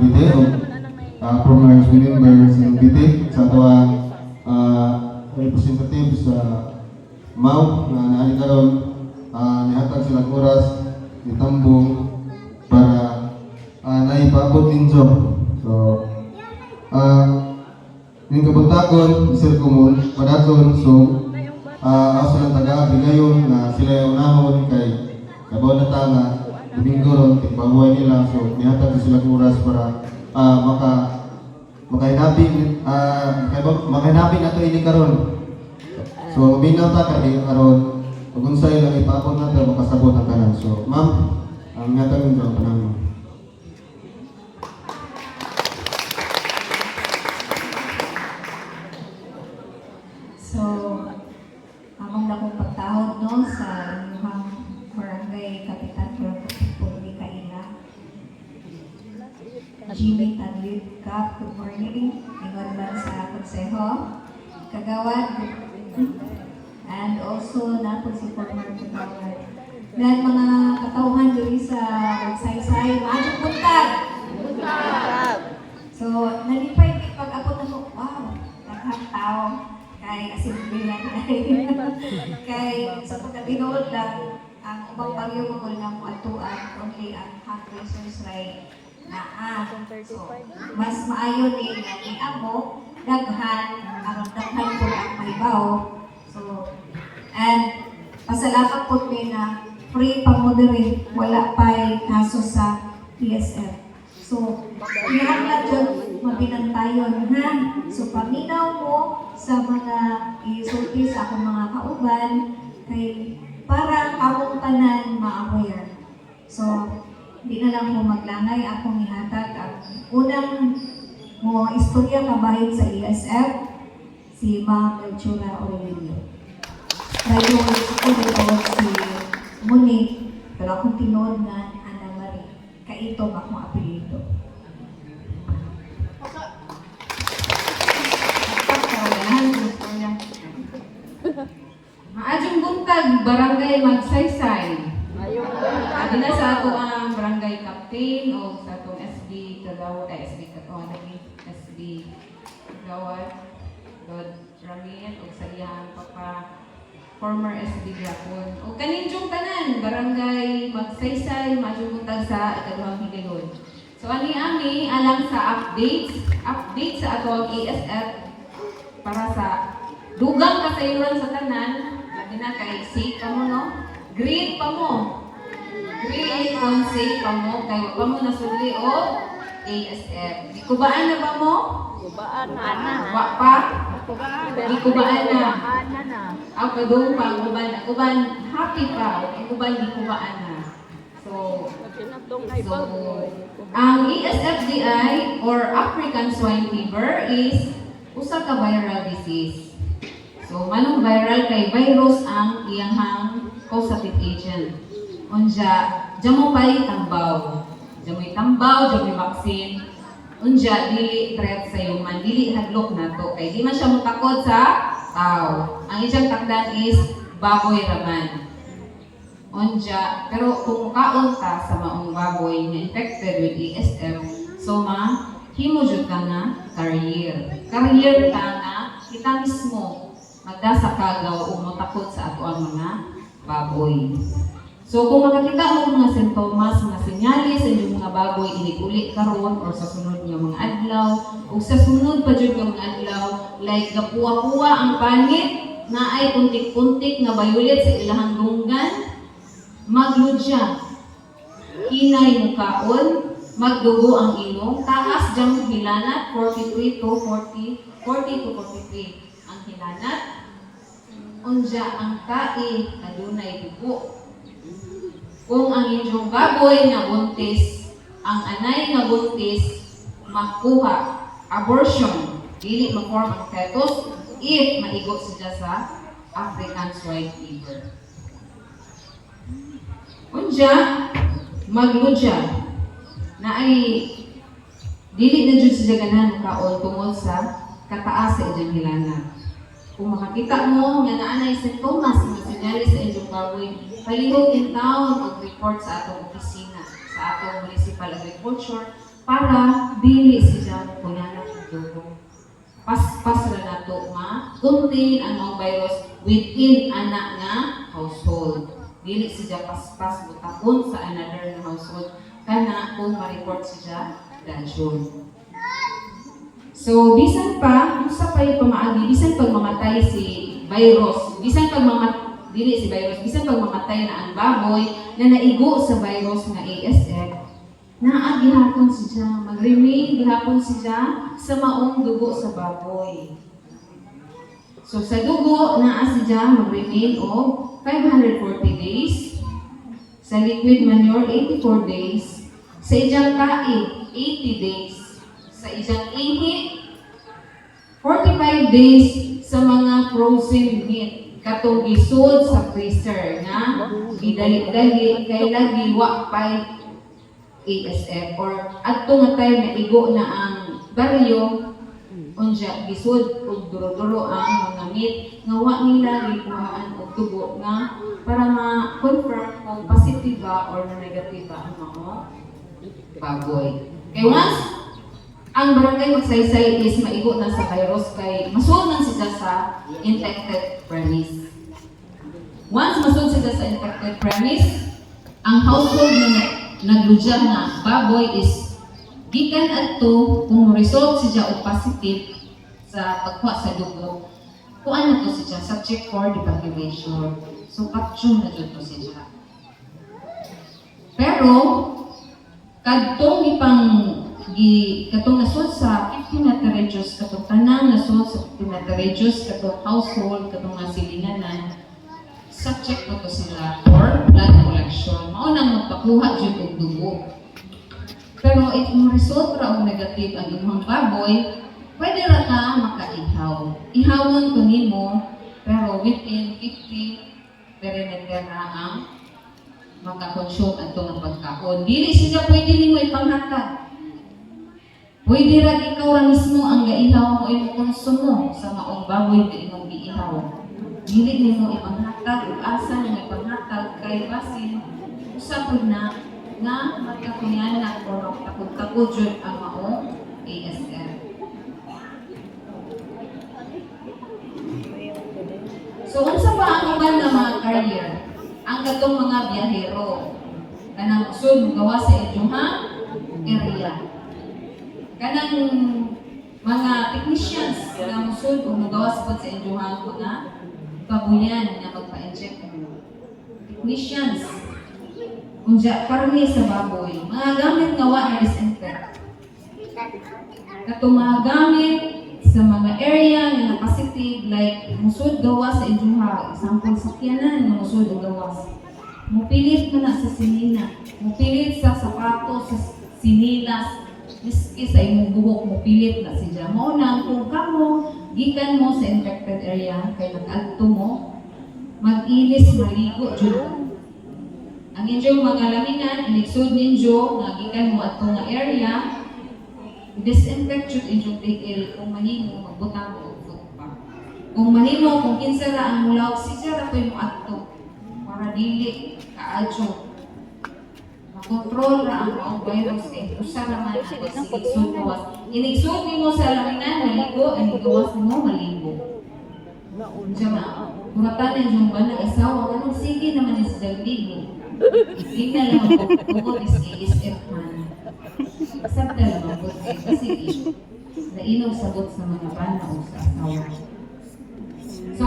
BT o former member sa BT sa tawa representative sa MAU na naani karon nihatag silang oras nitambong para naipaabot ninyo. So yung kabuntagon isir ko mo padaton. So ako lang taga-bigayon na sila yung unahon kay kabaw na tanga Domingo ron, tigbahuay nila. So nihatag silang oras para makahinapin na ito ini karon. So binaw ta kay karon ug unsay lang ipapon nato makasabot ang kanan. So ma'am, ang ngatag ninyo kanang So, among dakong pagtahod no sa inyong barangay kapitan Purli Kaila. Jimmy Tadlid Kap, good morning. Ingon lang sa konseho, kagawad, and also napon si former kagawad. Dan mga katauhan diri sa Saysay, maadyo buntag. So, nalipay pag-abot na ko, wow, daghang tao. Kay asimbilan kay sa pagkatinood lang ang ubang bagyo mo nga mo atuan only ang fundraisers right na so mas maayo ni amo daghan po ang maybaw. So and pasalamat po kay na free pa-moderate wala pa'y kaso sa PSF. So, inahanap dyan mabinantayon, ha? So, paminaw mo sa mga isulti sa akong mga kauban kay para kamong tanan ma-aware. So, di na lang po maglangay akong ihatag ang unang mo istorya kabahin sa ESF, si Ma'am Melchora Aurelio. Dahil ako nagtawag si Monique, pero akong tinood na Ana Marie. Kaito akong apelido. Maadjong buntag, barangay Magsaysay. Adi na sa ato ang barangay captain o sa atong SB Kagawad, SB Kagawad, Lord Ramin o sa iyang papa former SB Gapon. O kaninjong tanan, barangay Magsaysay, maadjong buntag sa ikaduhang higayon. So ani alang sa updates sa ato ang ESF para sa dugang kasayuran sa tanan. Lagi na kay safe pa mo, no? Green pa mo. Green on safe pa mo. Kaya pa mo nasuli o ASF. Ikubaan na ba mo? Kubaan na. Wa pa? Ikubaan na. na. Ang kadung pa, kuban happy pa. Ikuban, ikubaan na. So, ang ESFDI or African Swine Fever is usa ka viral disease. So, manong viral kay virus ang iyang causative agent. Unja, damo pay tambaw. Damoy vaccine. Unja, dili threat sa human, dili hadlok nato kay di man siya motakod sa tao. Ang iyang takdan is baboy raman. Unja, pero kung kaon ta sa maong baboy na infected with ESF, so himo jud ka nga carrier. Carrier ka nga kita mismo magdasa kagaw o motakot sa ato ang mga baboy. So kung makakita mo mga sintomas, mga senyales sa inyong mga baboy inig-uli karon or sa sunod nga mga adlaw o sa sunod pa jud nga mga adlaw like gapuwa-puwa ang pangit na ay puntik-puntik nga bayulit sa ilahang dunggan, magludya, hinay mukaon, magdugo ang ilong, taas jang hilanat 43 to 40 to 43 ang hilanat. Unja ang kai adunay dugo. Kung ang inyong baboy na buntis, ang anay na buntis makuha abortion, dili ma-form ang fetus if maigo siya sa African Swine Fever. Unja magludya na ay dili na jud siya ganahan kaon tungod sa kataas sa inyong hilanat. Kung makakita mo nga naanay sintomas nga senyales sa inyong baboy, palihog in town o report sa atong opisina, sa atong municipal agriculture para paspas ra nato nga contain ang mga virus within anak nga household. Dili siya paspas butapon sa another nga household kana kung ma-report siya dansyon. So bisan pa usa pay pamaagi bisan pag mamatay si virus, bisan pag dili si virus, bisan pag mamatay na ang baboy na naigo sa virus nga ASF, naa gihapon siya, mag-remain gihapon siya sa maong dugo sa baboy. So sa dugo naa siya mag-remain og 540 days, sa liquid manure 84 days, sa ijang tae 80 days, sa ijang ihi 45 days, sa mga frozen meat katong gisud sa freezer nga gidali-dali kay lagi wa pay ASF or adto nga time na igo na ang baryo unya gisud og duro-duro ang mga meat nga wa nila gipuhaan og dugo nga para ma-confirm kung positive ba or negative ba ang mga baboy. Kay once ang barangay Magsaysay is maigo na sa virus kay masud man sila sa infected premise. Once masud sila sa infected premise, ang household na nagludya nga baboy is gikan adto kung result siya og positive sa pagkuha sa dugo. Kung ano to siya, subject for devaluation. So patyon na jud to siya. Pero kadtong katong nasod sa 50 meteregios, katong tanang nasod sa 50 meteregios, katong household, katong nga silinganan, subject na to sila for blood collection. Mao nang magpakuha jud og dugo. Pero if result ra og negative ang imong baboy, pwede ra ka makaihaw. Ihawon ko nimo, pero within 50 perimeter na ang makakonsume ato ng pagkaon. Dili siya pwede nimo ipanghatag. Pwede ra ikaw ra mismo ang gaihaw mo imong konsumo sa maong baboy nga imong giihaw. Dili nimo ipanghatag ug asa nimo ipanghatag kay basin usa pud na nga magkakunyanan o takod-takod jud ang maong ASF. So unsa pa ang uban nga mga carrier? Ang katong mga biyahero kanang usod gawa sa inyong area. Kanang mga technicians nga musod o magawas po sa inyong mga babuyan na magpa-inject. Technicians, unja karne sa baboy, mga gamit nga wa na disinfect. Katong mga gamit sa mga area nga positive like musod gawas sa inyong example sakyanan nga musod o gawas. Mupilit ka na sa sinina, mupilit sa sapatos, sa sinilas, miski sa imong buhok mo pilit na siya. Mao na kung kamo gikan mo sa infected area kay nag-adto mo mag-ilis maligo jud. Ang inyong mga laminan inigsud ninyo nga gikan mo adto nga area disinfect jud inyong tigil kung mahimo magbutang og pa. Kung mahimo kung kinsa ra ang mulaw siya ra koy mo adto para dili kaadyo control ra ang maong virus kay usa ra man ang sigsud gawas. Inigsud nimo sa laminan maligo, ang gawas nimo maligo. Jama, muratan yung banang asawa kanang sige naman is dagligo. Tingnan lang ang bukod is ASF man. Sabta lang ang bukod kasi nainog sagot sa mga bana o sa asawa.